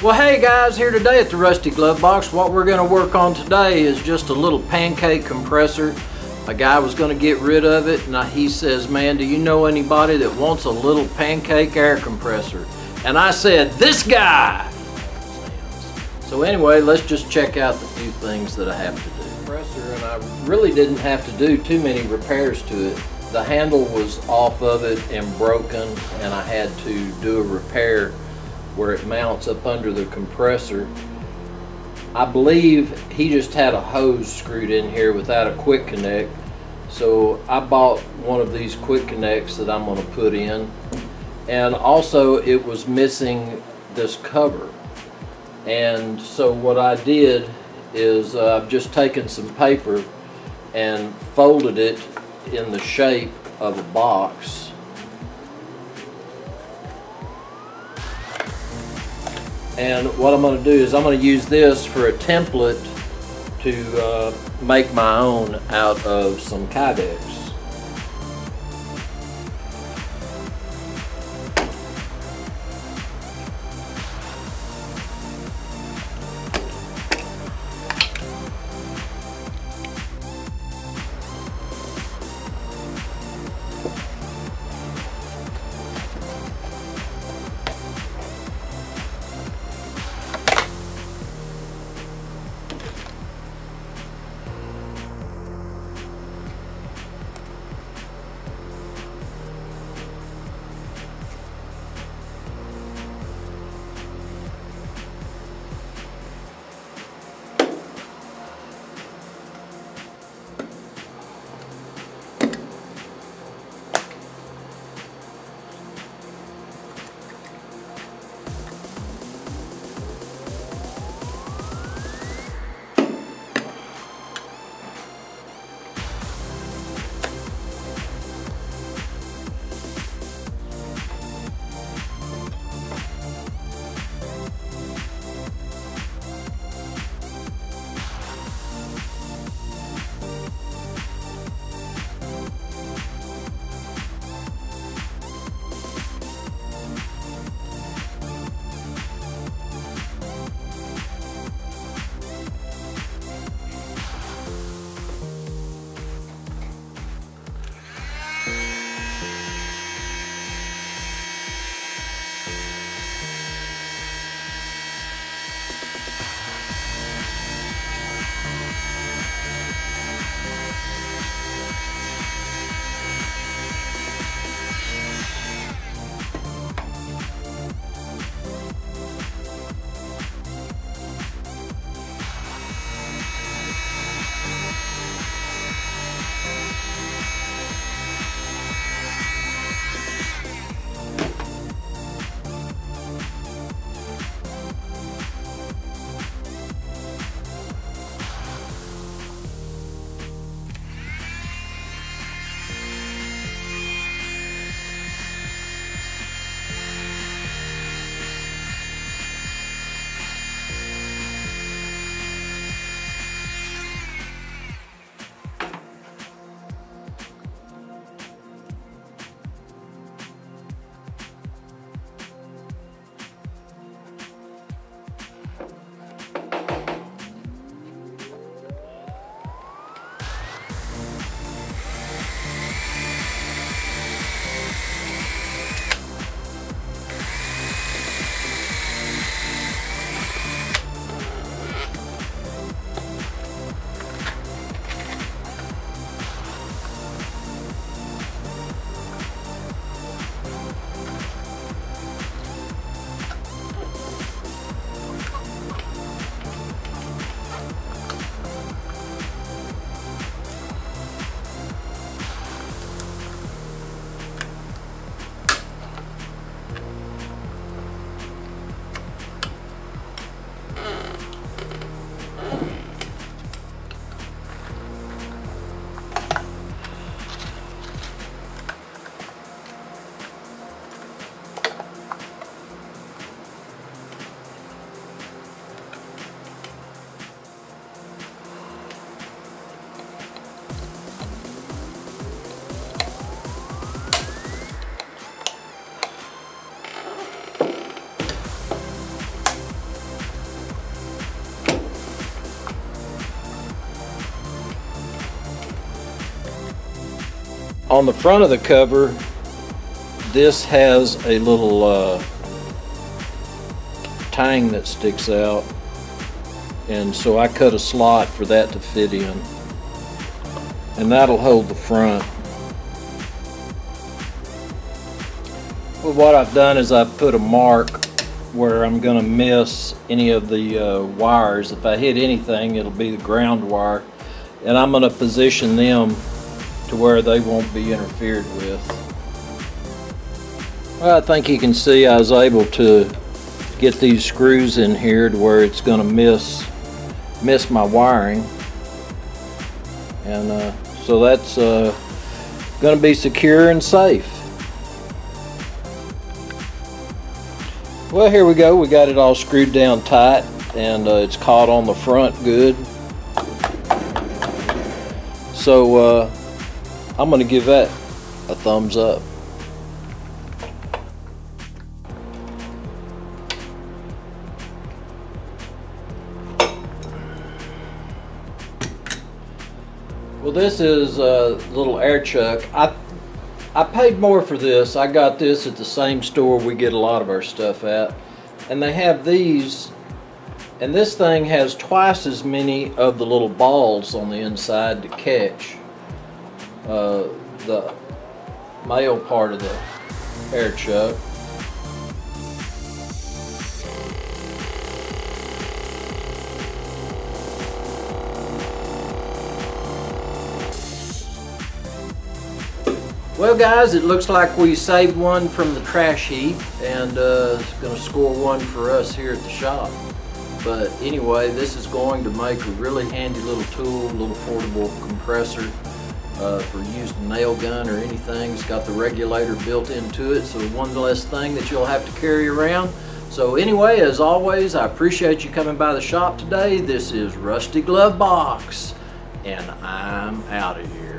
Well, hey guys, here today at the Rusty Glove Box. What we're going to work on today is just a little pancake compressor. A guy was going to get rid of it, and he says, man, do you know anybody that wants a little pancake air compressor? And I said, this guy! So anyway, let's just check out the few things that I have to do. Compressor, and I really didn't have to do too many repairs to it. The handle was off of it and broken, and I had to do a repair where it mounts up under the compressor. I believe he just had a hose screwed in here without a quick connect. So I bought one of these quick connects that I'm going to put in. And also it was missing this cover. And so what I did is I've just taken some paper and folded it in the shape of a box. And what I'm going to do is I'm going to use this for a template to make my own out of some Kydex. on the front of the cover, this has a little tang that sticks out, and so I cut a slot for that to fit in, and that'll hold the front. Well, what I've done is I've put a mark where I'm going to miss any of the wires. If I hit anything, it'll be the ground wire, and I'm going to position them to where they won't be interfered with. Well, I think you can see I was able to get these screws in here to where it's going to miss my wiring, and so that's going to be secure and safe. Well, here we go. We got it all screwed down tight, and it's caught on the front good. So I'm going to give that a thumbs up. Well, this is a little air chuck. I paid more for this. I got this at the same store we get a lot of our stuff at. And they have these, and this thing has twice as many of the little balls on the inside to catch the male part of the air chuck. Well guys, it looks like we saved one from the trash heap, and it's going to score one for us here at the shop. But anyway, this is going to make a really handy little tool, a little portable compressor for using a nail gun or anything. It's got the regulator built into it, so one less thing that you'll have to carry around. So anyway, as always, I appreciate you coming by the shop today. This is Rusty Glovebox, and I'm out of here.